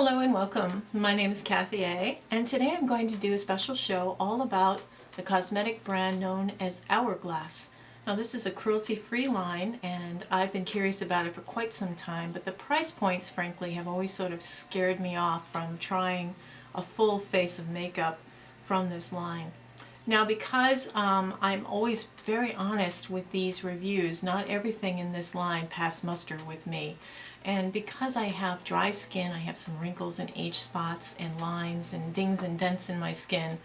Hello and welcome. My name is Kathy A, and today I'm going to do a special show all about the cosmetic brand known as Hourglass. Now this is a cruelty-free line, and I've been curious about it for quite some time, but the price points frankly have always sort of scared me off from trying a full face of makeup from this line. Now because I'm always very honest with these reviews, not everything in this line passed muster with me. And because I have dry skin, I have some wrinkles and age spots and lines and dings and dents in my skin,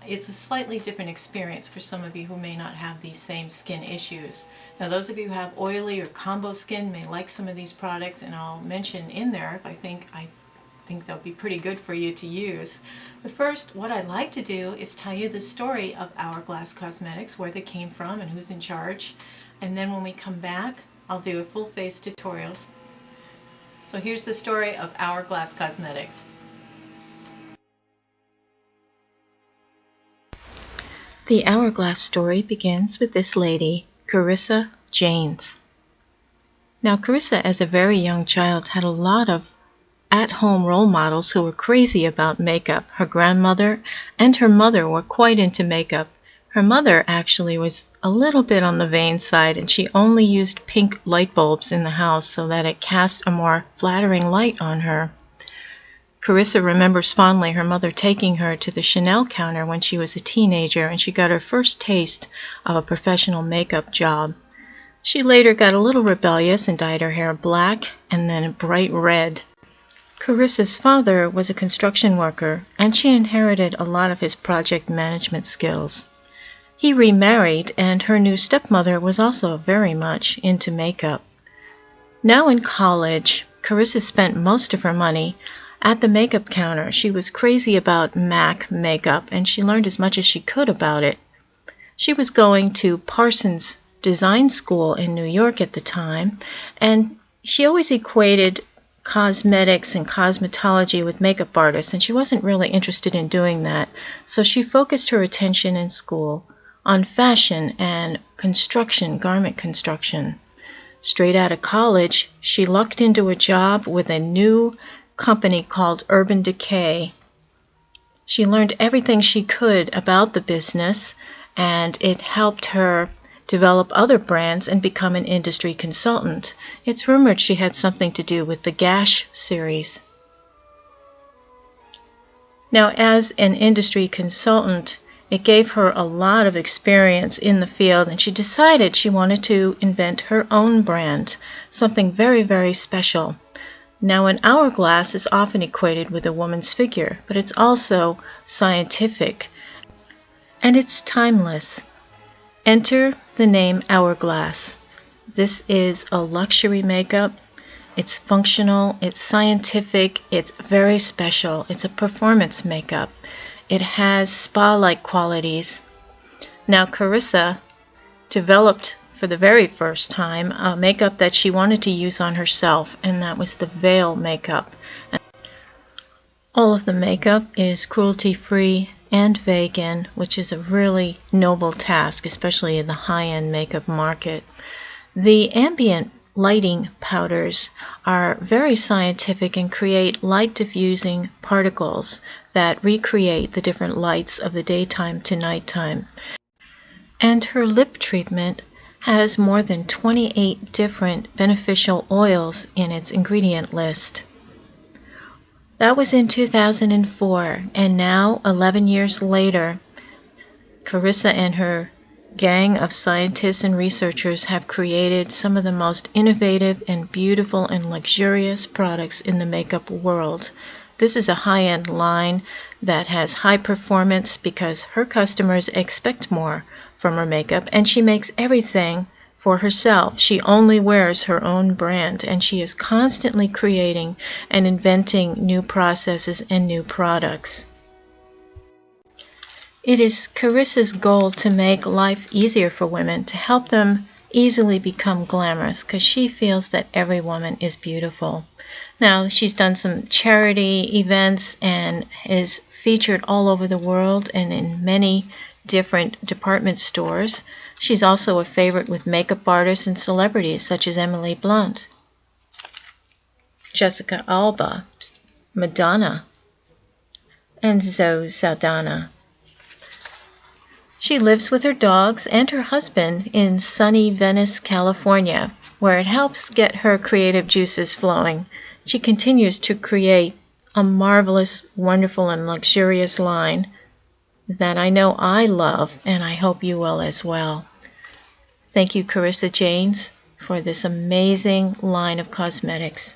it's a slightly different experience for some of you who may not have these same skin issues. Now those of you who have oily or combo skin may like some of these products, and I'll mention in there if I think they'll be pretty good for you to use. But first, what I'd like to do is tell you the story of Hourglass Cosmetics, where they came from and who's in charge. And then when we come back, I'll do a full face tutorial. So here's the story of Hourglass Cosmetics. The Hourglass story begins with this lady, Carissa Janes. Now Carissa, as a very young child, had a lot of at-home role models who were crazy about makeup. Her grandmother and her mother were quite into makeup. Her mother actually was a little bit on the vain side, and she only used pink light bulbs in the house so that it cast a more flattering light on her. Carissa remembers fondly her mother taking her to the Chanel counter when she was a teenager, and she got her first taste of a professional makeup job. She later got a little rebellious and dyed her hair black and then bright red. Carissa's father was a construction worker, and she inherited a lot of his project management skills. He remarried, and her new stepmother was also very much into makeup. Now in college, Carissa spent most of her money at the makeup counter. She was crazy about MAC makeup, and she learned as much as she could about it. She was going to Parsons Design School in New York at the time, and she always equated cosmetics and cosmetology with makeup artists, and she wasn't really interested in doing that. So she focused her attention in school on fashion and construction, garment construction. Straight out of college, she lucked into a job with a new company called Urban Decay. She learned everything she could about the business, and it helped her develop other brands and become an industry consultant. It's rumored she had something to do with the Gash series. Now, as an industry consultant, it gave her a lot of experience in the field, and she decided she wanted to invent her own brand, something very, very special. Now, an hourglass is often equated with a woman's figure, but it's also scientific, and it's timeless. Enter the name Hourglass. This is a luxury makeup. It's functional, it's scientific, it's very special. It's a performance makeup. It has spa-like qualities. Now Carissa developed for the very first time a makeup that she wanted to use on herself, and that was the veil makeup. All of the makeup is cruelty-free and vegan, which is a really noble task, especially in the high-end makeup market. The ambient lighting powders are very scientific and create light diffusing particles that recreate the different lights of the daytime to nighttime. And her lip treatment has more than 28 different beneficial oils in its ingredient list. That was in 2004, and now, 11 years later, Carissa and her gang of scientists and researchers have created some of the most innovative and beautiful and luxurious products in the makeup world. This is a high-end line that has high performance because her customers expect more from her makeup, and she makes everything for herself. She only wears her own brand, and she is constantly creating and inventing new processes and new products. It is Carissa's goal to make life easier for women, to help them easily become glamorous, because she feels that every woman is beautiful. Now, she's done some charity events and is featured all over the world and in many different department stores. She's also a favorite with makeup artists and celebrities such as Emily Blunt, Jessica Alba, Madonna, and Zoe Saldana. She lives with her dogs and her husband in sunny Venice, California, where it helps get her creative juices flowing. She continues to create a marvelous, wonderful, and luxurious line that I know I love, and I hope you will as well. Thank you, Carissa Janes, for this amazing line of cosmetics.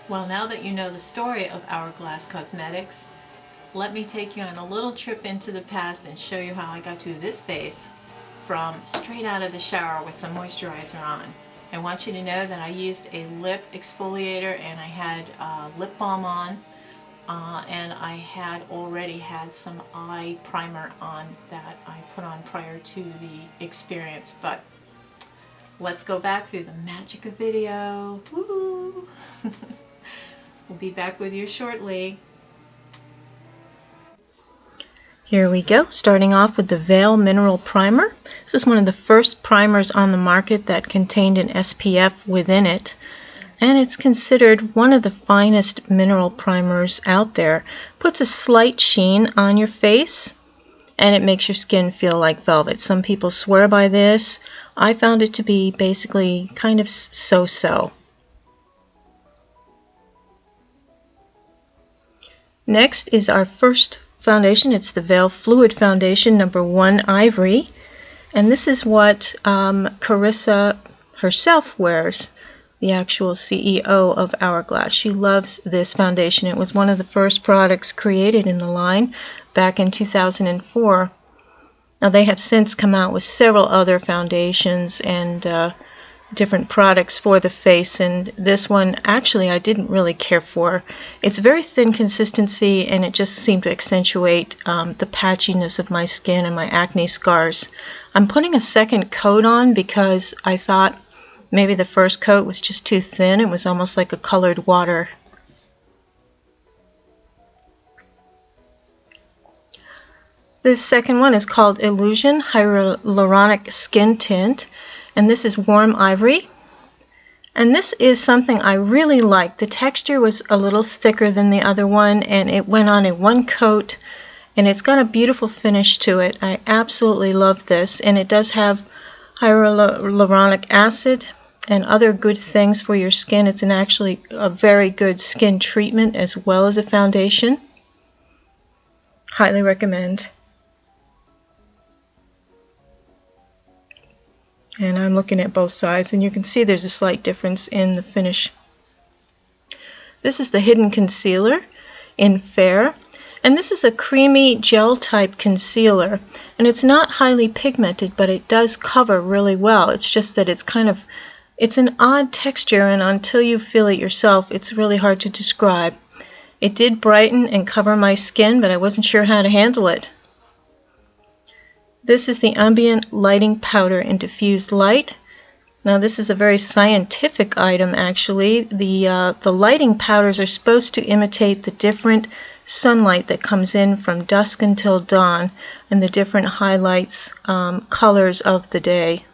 Well, now that you know the story of Hourglass Cosmetics, let me take you on a little trip into the past and show you how I got to this face from straight out of the shower with some moisturizer on. I want you to know that I used a lip exfoliator and I had lip balm on, and I had already had some eye primer on that I put on prior to the experience. But let's go back through the magic of video. Woo! We'll be back with you shortly. Here we go, starting off with the Veil Mineral Primer. This is one of the first primers on the market that contained an SPF within it, and it's considered one of the finest mineral primers out there. Puts a slight sheen on your face, and it makes your skin feel like velvet. Some people swear by this. I found it to be basically kind of so-so. Next is our first foundation. It's the Veil Fluid Foundation number 1 Ivory, and this is what Carissa herself wears, the actual CEO of Hourglass. She loves this foundation. It was one of the first products created in the line back in 2004. Now they have since come out with several other foundations and different products for the face, and this one actually I didn't really care for. It's very thin consistency and it just seemed to accentuate the patchiness of my skin and my acne scars. I'm putting a second coat on because I thought maybe the first coat was just too thin. It was almost like a colored water. This second one is called Illusion Hyaluronic Skin Tint, and this is Warm Ivory. And this is something I really like. The texture was a little thicker than the other one, and it went on in one coat, and it's got a beautiful finish to it. I absolutely love this, and it does have hyaluronic acid and other good things for your skin. It's actually a very good skin treatment as well as a foundation. Highly recommend. And I'm looking at both sides, and you can see there's a slight difference in the finish. This is the Hidden Concealer in Fair, and this is a creamy gel type concealer, and it's not highly pigmented, but it does cover really well. It's just that it's an odd texture, and until you feel it yourself, it's really hard to describe. It did brighten and cover my skin, but I wasn't sure how to handle it. This is the Ambient Lighting Powder in Diffused Light. Now this is a very scientific item actually. The lighting powders are supposed to imitate the different sunlight that comes in from dusk until dawn and the different highlights, colors of the day.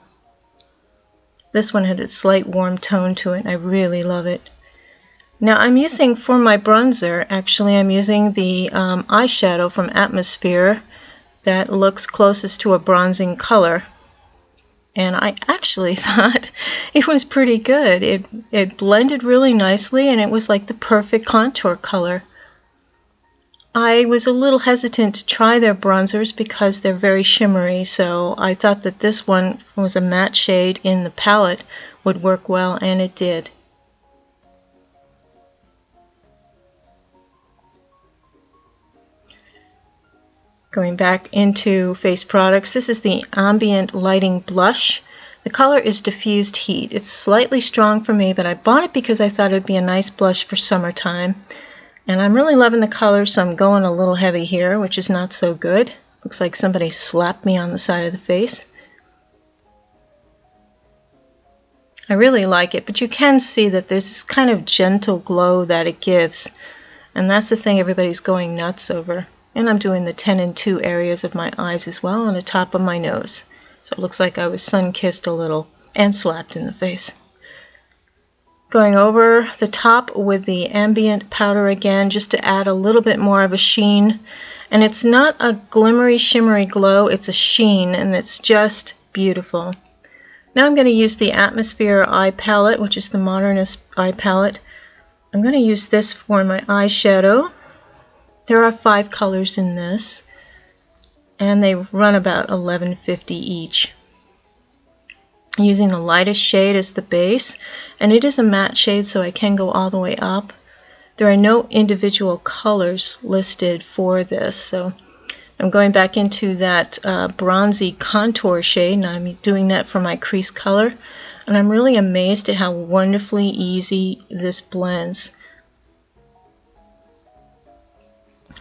This one had a slight warm tone to it, and I really love it. Now I'm using, for my bronzer, actually I'm using the eyeshadow from Atmosphere that looks closest to a bronzing color, and I actually thought it was pretty good. It blended really nicely, and it was like the perfect contour color. I was a little hesitant to try their bronzers because they're very shimmery, so I thought that this one was a matte shade in the palette would work well, and it did. Going back into face products, this is the Ambient Lighting Blush. The color is Diffused Heat. It's slightly strong for me, but I bought it because I thought it would be a nice blush for summertime. And I'm really loving the color, so I'm going a little heavy here, which is not so good. Looks like somebody slapped me on the side of the face. I really like it, but you can see that there's this kind of gentle glow that it gives. And that's the thing everybody's going nuts over. And I'm doing the 10 and 2 areas of my eyes as well, on the top of my nose. So it looks like I was sun-kissed a little and slapped in the face. Going over the top with the ambient powder again, just to add a little bit more of a sheen. And it's not a glimmery, shimmery glow, it's a sheen, and it's just beautiful. Now I'm going to use the Atmosphere eye palette, which is the Modernist eye palette. I'm going to use this for my eyeshadow. There are 5 colors in this, and they run about $11.50 each. I'm using the lightest shade as the base, and it is a matte shade, so I can go all the way up. There are no individual colors listed for this, so I'm going back into that bronzy contour shade, and I'm doing that for my crease color. And I'm really amazed at how wonderfully easy this blends.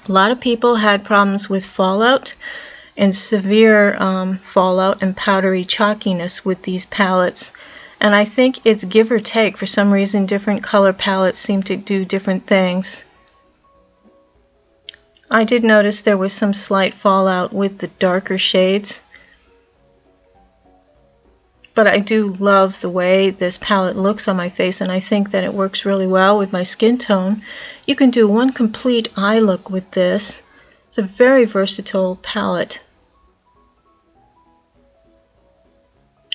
A lot of people had problems with fallout and severe fallout and powdery chalkiness with these palettes. And I think it's give or take. For some reason, different color palettes seem to do different things. I did notice there was some slight fallout with the darker shades. But I do love the way this palette looks on my face, and I think that it works really well with my skin tone. You can do one complete eye look with this. It's a very versatile palette.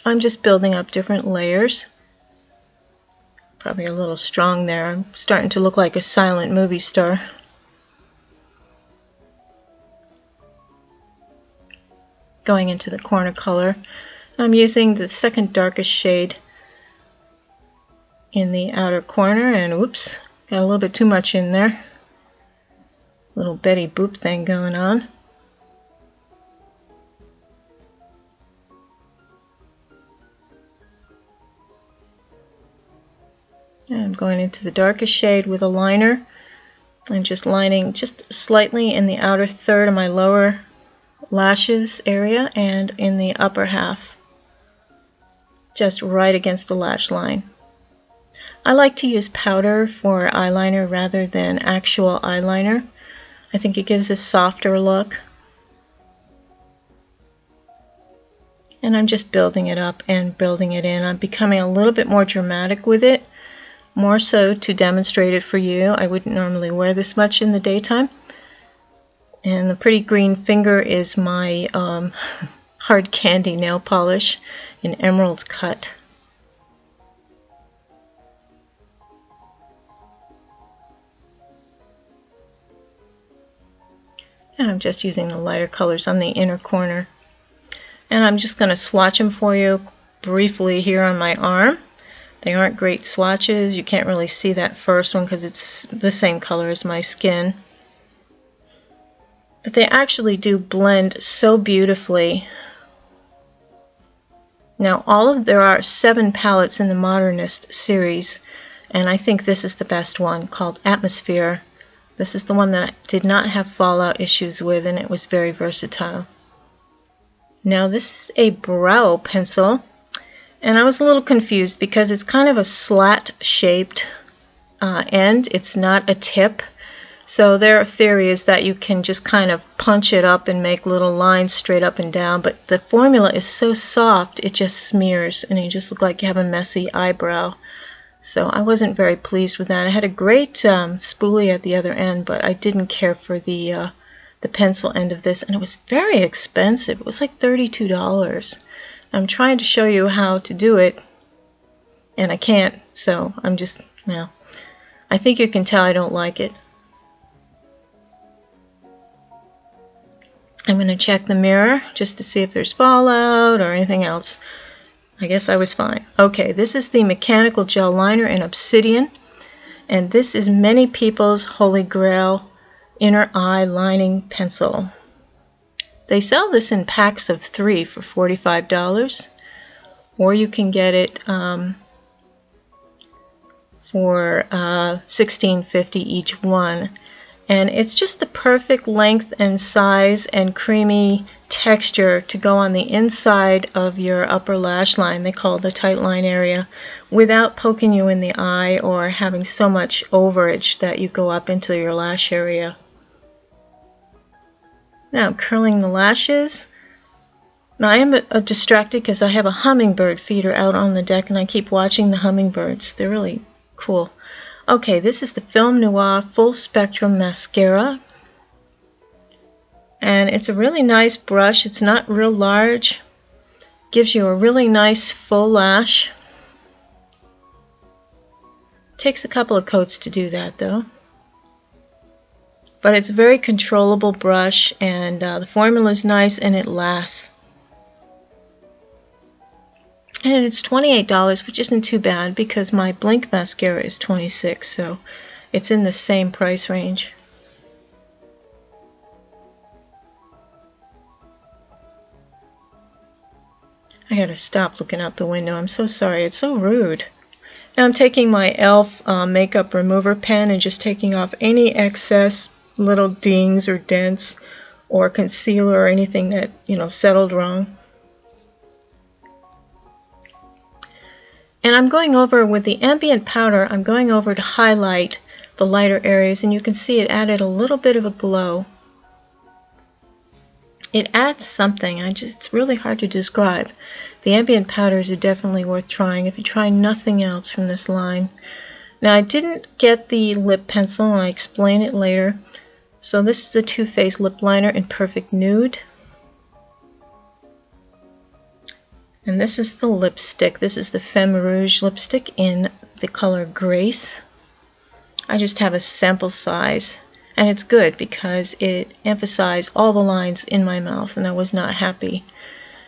I'm just building up different layers. Probably a little strong there. I'm starting to look like a silent movie star. Going into the corner color. I'm using the second darkest shade in the outer corner, and oops, got a little bit too much in there. Little Betty Boop thing going on. And I'm going into the darkest shade with a liner. I'm just lining just slightly in the outer third of my lower lashes area and in the upper half, just right against the lash line. I like to use powder for eyeliner rather than actual eyeliner. I think it gives a softer look. And I'm just building it up and building it in. I'm becoming a little bit more dramatic with it, more so to demonstrate it for you. I wouldn't normally wear this much in the daytime. And the pretty green finger is my hard candy nail polish in emerald cut. And I'm just using the lighter colors on the inner corner. And I'm just going to swatch them for you briefly here on my arm. They aren't great swatches. You can't really see that first one because it's the same color as my skin. But they actually do blend so beautifully. Now there are 7 palettes in the Modernist series, and I think this is the best one, called Atmosphere. This is the one that I did not have fallout issues with, and it was very versatile. Now this is a brow pencil, and I was a little confused because it's kind of a slat shaped end. It's not a tip. So their theory is that you can just kind of punch it up and make little lines straight up and down, but the formula is so soft it just smears and you just look like you have a messy eyebrow. So I wasn't very pleased with that. I had a great spoolie at the other end, but I didn't care for the pencil end of this, and it was very expensive. It was like $32. I'm trying to show you how to do it, and I can't, so I'm just, well, I think you can tell I don't like it. I'm going to check the mirror just to see if there's fallout or anything else. I guess I was fine. Okay, this is the Mechanical Gel Liner in Obsidian, and this is many people's holy grail inner eye lining pencil. They sell this in packs of 3 for $45, or you can get it for $16.50 each one. And it's just the perfect length and size and creamy texture to go on the inside of your upper lash line, they call it the tight line area, without poking you in the eye or having so much overage that you go up into your lash area. Now I'm curling the lashes. Now I am distracted because I have a hummingbird feeder out on the deck and I keep watching the hummingbirds. They're really Cool. Okay, this is the Film Noir Full Spectrum Mascara. And it's a really nice brush. It's not real large. Gives you a really nice full lash. Takes a couple of coats to do that though. But it's a very controllable brush, and the formula is nice and it lasts. And it's $28, which isn't too bad because my Blink mascara is $26, so it's in the same price range. I gotta stop looking out the window. I'm so sorry. It's so rude. Now I'm taking my Elle makeup remover pen and just taking off any excess little dings or dents or concealer or anything that, settled wrong. And I'm going over with the ambient powder, I'm going over to highlight the lighter areas, and you can see it added a little bit of a glow. It adds something, it's really hard to describe. The ambient powders are definitely worth trying if you try nothing else from this line. Now I didn't get the lip pencil, and I'll explain it later. So this is the Too Faced lip liner in Perfect Nude. And this is the lipstick. This is the Femme Rouge lipstick in the color Grace. I just have a sample size, and it's good because it emphasized all the lines in my mouth, and I was not happy.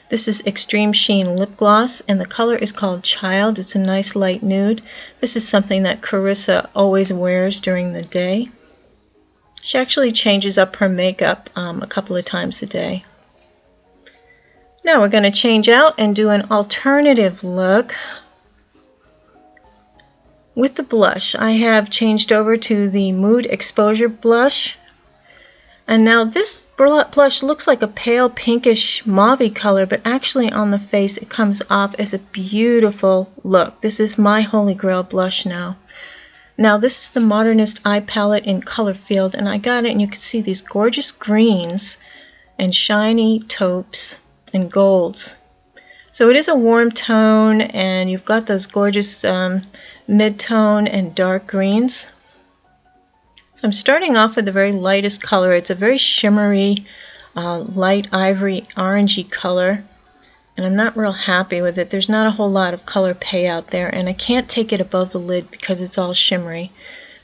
This is Extreme Sheen Lip Gloss, and the color is called Child. It's a nice light nude. This is something that Carissa always wears during the day. She actually changes up her makeup a couple of times a day. Now we're going to change out and do an alternative look with the blush. I have changed over to the Mood Exposure blush. And now this blush looks like a pale pinkish mauve color, but actually on the face it comes off as a beautiful look. This is my holy grail blush now. Now this is the Modernist Eye Palette in Color Field, and I got it and you can see these gorgeous greens and shiny taupes and golds. So it is a warm tone, and you've got those gorgeous mid-tone and dark greens. So I'm starting off with the very lightest color. It's a very shimmery, light ivory orangey color, and I'm not real happy with it. There's not a whole lot of color payout there, and I can't take it above the lid because it's all shimmery.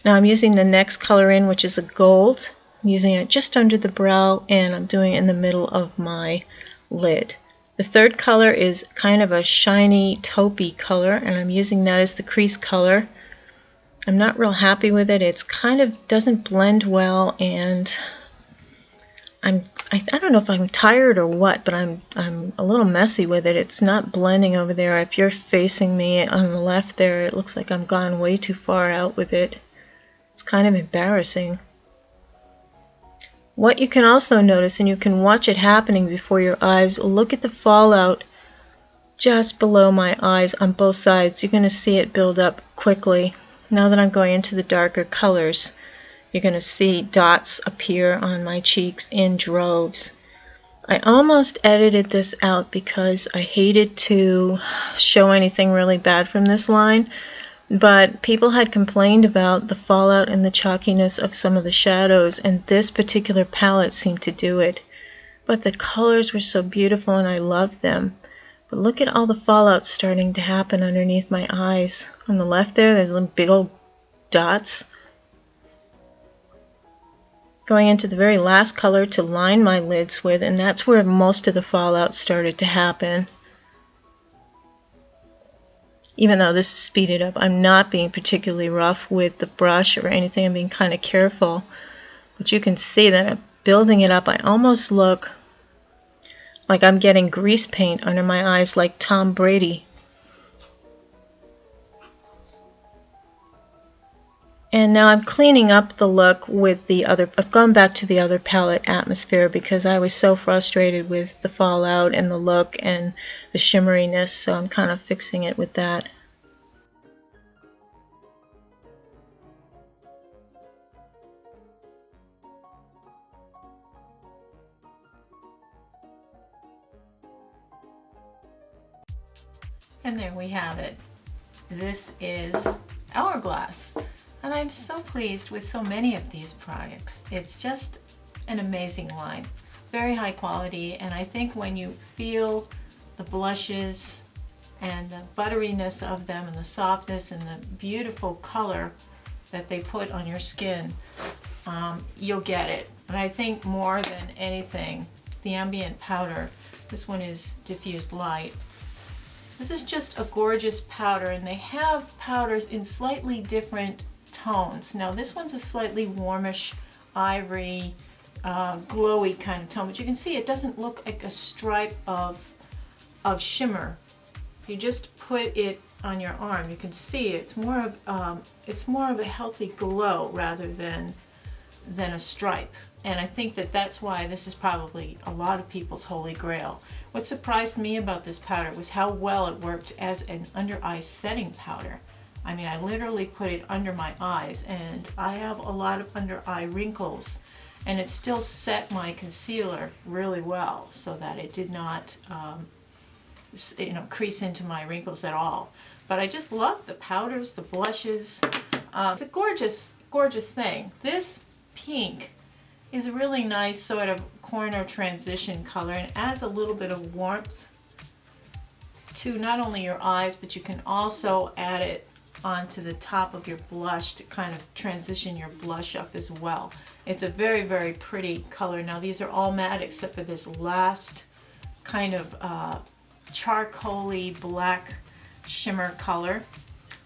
Now I'm using the next color in, which is a gold. I'm using it just under the brow, and I'm doing it in the middle of my lid. The third color is kind of a shiny taupey color, and I'm using that as the crease color. I'm not real happy with it. It's kind of doesn't blend well, and I don't know if I'm tired or what, but I'm a little messy with it. It's not blending over there. If you're facing me on the left there, it looks like I'm gone way too far out with it. It's kind of embarrassing. What you can also notice, and you can watch it happening before your eyes, look at the fallout just below my eyes on both sides. You're going to see it build up quickly. Now that I'm going into the darker colors, you're going to see dots appear on my cheeks in droves. I almost edited this out because I hated to show anything really bad from this line, but people had complained about the fallout and the chalkiness of some of the shadows, and this particular palette seemed to do it. But the colors were so beautiful and I loved them. But look at all the fallout starting to happen underneath my eyes. On the left there's little big old dots. Going into the very last color to line my lids with, and that's where most of the fallout started to happen. Even though this is speeded up, I'm not being particularly rough with the brush or anything. I'm being kind of careful. But you can see that I'm building it up. I almost look like I'm getting grease paint under my eyes like Tom Brady. And now I'm cleaning up the look with the other, I've gone back to the other palette, Atmosphere, because I was so frustrated with the fallout and the look and the shimmeriness, so I'm kind of fixing it with that. And there we have it. This is Hourglass. And I'm so pleased with so many of these products. It's just an amazing line. Very high quality, and I think when you feel the blushes and the butteriness of them and the softness and the beautiful color that they put on your skin, you'll get it. And I think more than anything, the ambient powder, this one is diffused light. This is just a gorgeous powder, and they have powders in slightly different tones. Now this one's a slightly warmish ivory, glowy kind of tone, but you can see it doesn't look like a stripe of shimmer. If you just put it on your arm, you can see it's more of a healthy glow rather than a stripe. And I think that that's why this is probably a lot of people's holy grail. What surprised me about this powder was how well it worked as an under eye setting powder. I mean, I literally put it under my eyes, and I have a lot of under eye wrinkles, and it still set my concealer really well so that it did not crease into my wrinkles at all. But I just love the powders, the blushes. It's a gorgeous, gorgeous thing. This pink is a really nice sort of corner transition color, and adds a little bit of warmth to not only your eyes, but you can also add it onto the top of your blush to kind of transition your blush up as well. It's a very, very pretty color. Now these are all matte except for this last kind of charcoaly black shimmer color,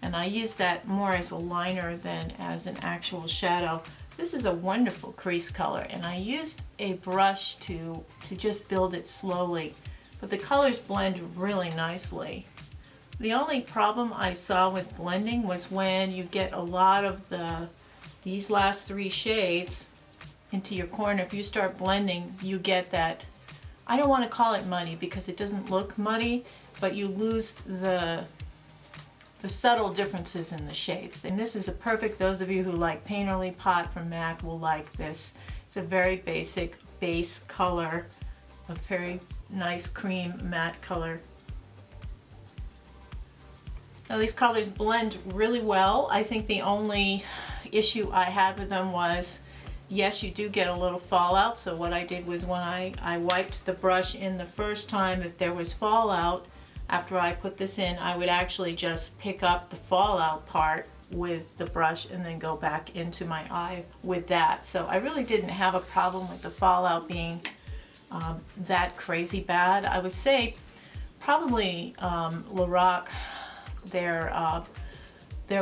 and I use that more as a liner than as an actual shadow. This is a wonderful crease color, and I used a brush to just build it slowly, but the colors blend really nicely. The only problem I saw with blending was when you get a lot of these last three shades into your corner. If you start blending, you get that, I don't want to call it muddy because it doesn't look muddy, but you lose the subtle differences in the shades. And this is a perfect, those of you who like Painterly Pot from MAC will like this. It's a very basic base color, a very nice cream matte color. Now these colors blend really well. I think the only issue I had with them was, yes, you do get a little fallout. So what I did was when I wiped the brush in the first time, if there was fallout, after I put this in, I would actually just pick up the fallout part with the brush and then go back into my eye with that. So I really didn't have a problem with the fallout being that crazy bad. I would say probably Lorac, their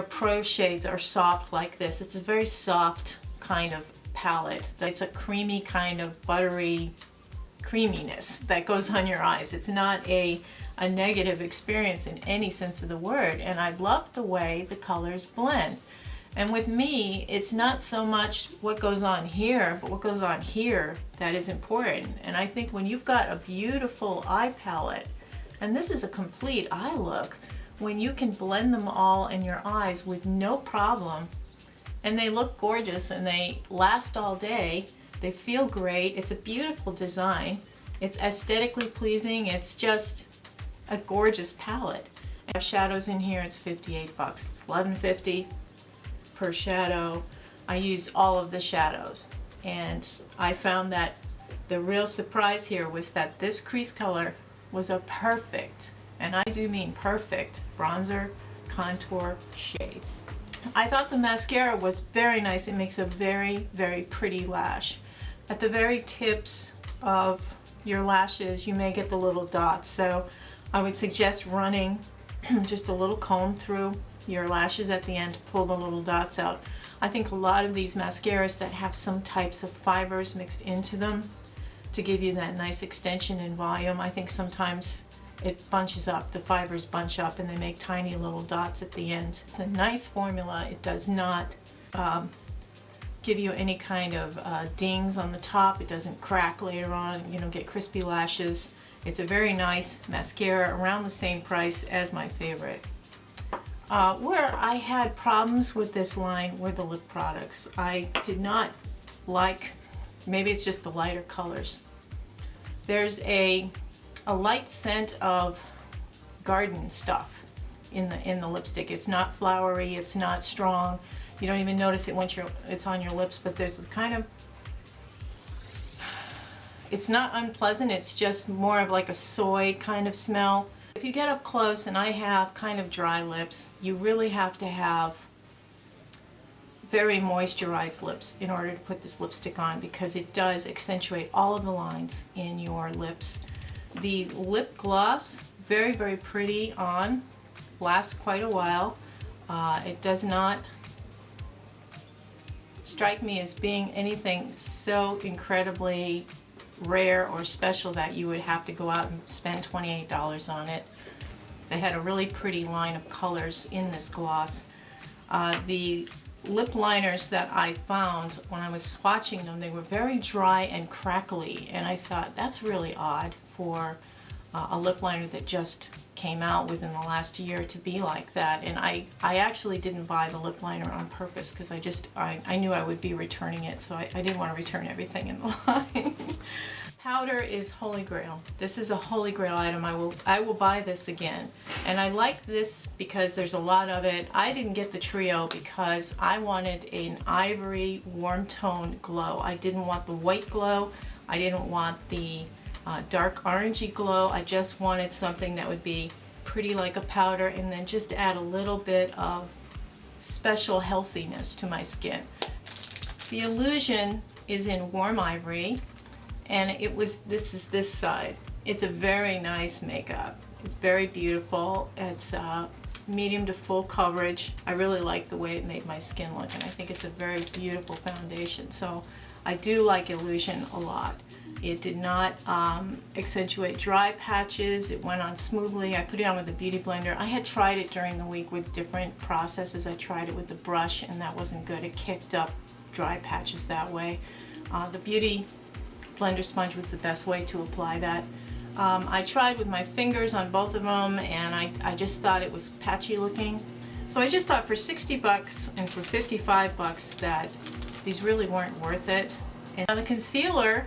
pro shades are soft like this. It's a very soft kind of palette. It's a creamy kind of buttery creaminess that goes on your eyes. It's not a negative experience in any sense of the word, and I love the way the colors blend. And with me, it's not so much what goes on here, but what goes on here that is important. And I think when you've got a beautiful eye palette, and this is a complete eye look, when you can blend them all in your eyes with no problem, and they look gorgeous and they last all day, they feel great, it's a beautiful design, it's aesthetically pleasing, it's just a gorgeous palette. I have shadows in here, it's 58 bucks. It's $11.50 per shadow. I use all of the shadows, and I found that the real surprise here was that this crease color was a perfect, and I do mean perfect, bronzer contour shade. I thought the mascara was very nice. It makes a very, very pretty lash. At the very tips of your lashes, you may get the little dots, so I would suggest running just a little comb through your lashes at the end to pull the little dots out. I think a lot of these mascaras that have some types of fibers mixed into them to give you that nice extension and volume, I think sometimes it bunches up, the fibers bunch up and they make tiny little dots at the end. It's a nice formula. It does not give you any kind of dings on the top. It doesn't crack later on. You don't get crispy lashes. It's a very nice mascara, around the same price as my favorite. Where I had problems with this line were the lip products. I did not like, maybe it's just the lighter colors. There's a light scent of garden stuff in the lipstick. It's not flowery, it's not strong. You don't even notice it once it's on your lips, but there's kind of, it's not unpleasant, it's just more of like a soy kind of smell. If you get up close, and I have kind of dry lips, you really have to have very moisturized lips in order to put this lipstick on, because it does accentuate all of the lines in your lips. The lip gloss, very, very pretty on, lasts quite a while. It does not strike me as being anything so incredibly rare or special that you would have to go out and spend $28 on it. They had a really pretty line of colors in this gloss. The lip liners that I found when I was swatching them, they were very dry and crackly, and I thought that's really odd for a lip liner that just came out within the last year to be like that. And I actually didn't buy the lip liner on purpose, because I knew I would be returning it, so I didn't want to return everything in the line. Powder is holy grail. This is a holy grail item. I will buy this again. And I like this because there's a lot of it. I didn't get the trio because I wanted an ivory warm tone glow. I didn't want the white glow. I didn't want the dark orangey glow. I just wanted something that would be pretty like a powder, and then just add a little bit of special healthiness to my skin. The Illusion is in warm ivory, and this is this side. It's a very nice makeup. It's very beautiful. It's medium to full coverage. I really like the way it made my skin look, and I think it's a very beautiful foundation. So I do like Illusion a lot. It did not accentuate dry patches. It went on smoothly. I put it on with a beauty blender. I had tried it during the week with different processes. I tried it with the brush, and that wasn't good. It kicked up dry patches that way. The beauty blender sponge was the best way to apply that. I tried with my fingers on both of them, and I just thought it was patchy looking. So I just thought for 60 bucks and for 55 bucks that these really weren't worth it. And now the concealer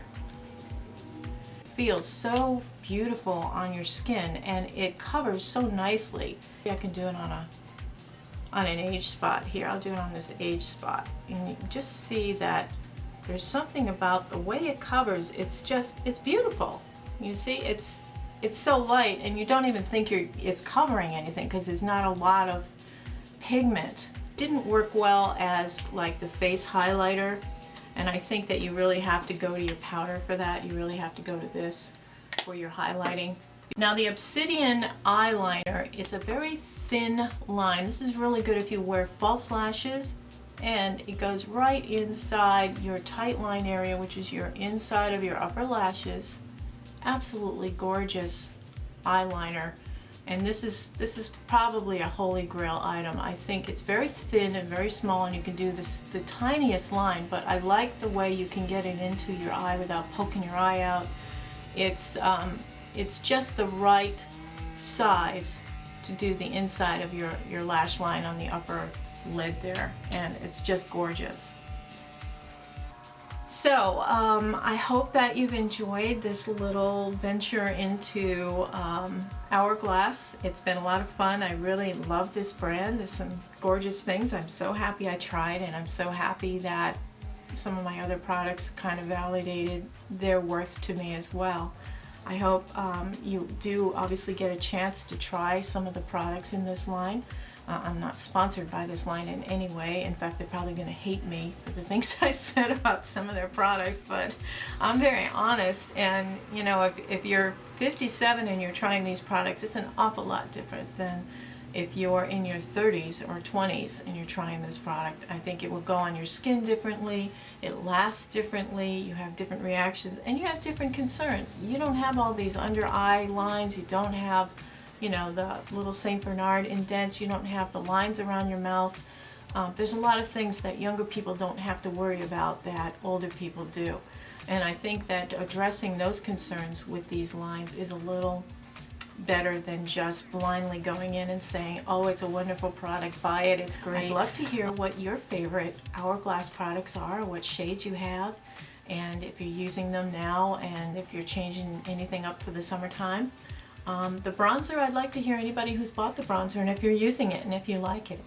feels so beautiful on your skin, and it covers so nicely. I can do it on an age spot here. I'll do it on this age spot, and you can just see that there's something about the way it covers. It's beautiful. You see, it's so light, and you don't even think it's covering anything because there's not a lot of pigment. Didn't work well as like the face highlighter, and I think that you really have to go to your powder for that. You really have to go to this for your highlighting. Now the Obsidian eyeliner, it's a very thin line. This is really good if you wear false lashes, and it goes right inside your tight line area, which is your inside of your upper lashes. Absolutely gorgeous eyeliner, and this is probably a holy grail item. I think it's very thin and very small, and you can do the tiniest line, but I like the way you can get it into your eye without poking your eye out. It's just the right size to do the inside of your lash line on the upper lid there, and it's just gorgeous. So I hope that you've enjoyed this little venture into Hourglass. It's been a lot of fun. I really love this brand. There's some gorgeous things. I'm so happy I tried, and I'm so happy that some of my other products kind of validated their worth to me as well. I hope you do obviously get a chance to try some of the products in this line. I'm not sponsored by this line in any way. In fact, they're probably going to hate me for the things I said about some of their products, but I'm very honest. And you know, if you're 57 and you're trying these products, it's an awful lot different than if you're in your 30s or 20s and you're trying this product. I think it will go on your skin differently, it lasts differently, you have different reactions, and you have different concerns. You don't have all these under eye lines, you don't have, you know, the little St. Bernard indents, you don't have the lines around your mouth. There's a lot of things that younger people don't have to worry about that older people do. And I think that addressing those concerns with these lines is a little better than just blindly going in and saying, oh, it's a wonderful product, buy it, it's great. I'd love to hear what your favorite Hourglass products are, what shades you have, and if you're using them now, and if you're changing anything up for the summertime. The bronzer, I'd like to hear anybody who's bought the bronzer and if you're using it and if you like it.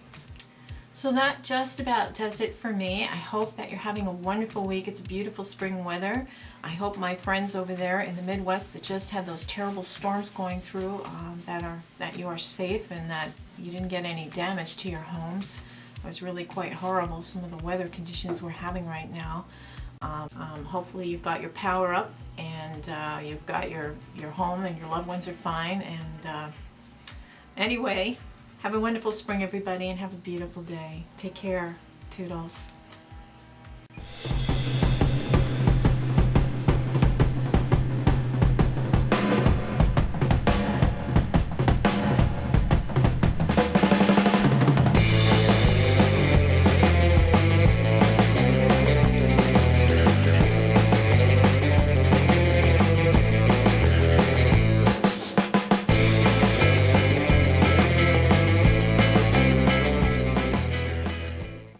So that just about does it for me. I hope that you're having a wonderful week. It's beautiful spring weather. I hope my friends over there in the Midwest that just had those terrible storms going through, that you are safe and that you didn't get any damage to your homes. It was really quite horrible, some of the weather conditions we're having right now. Hopefully you've got your power up and you've got your home and your loved ones are fine. And anyway, have a wonderful spring, everybody, and have a beautiful day. Take care. Toodles.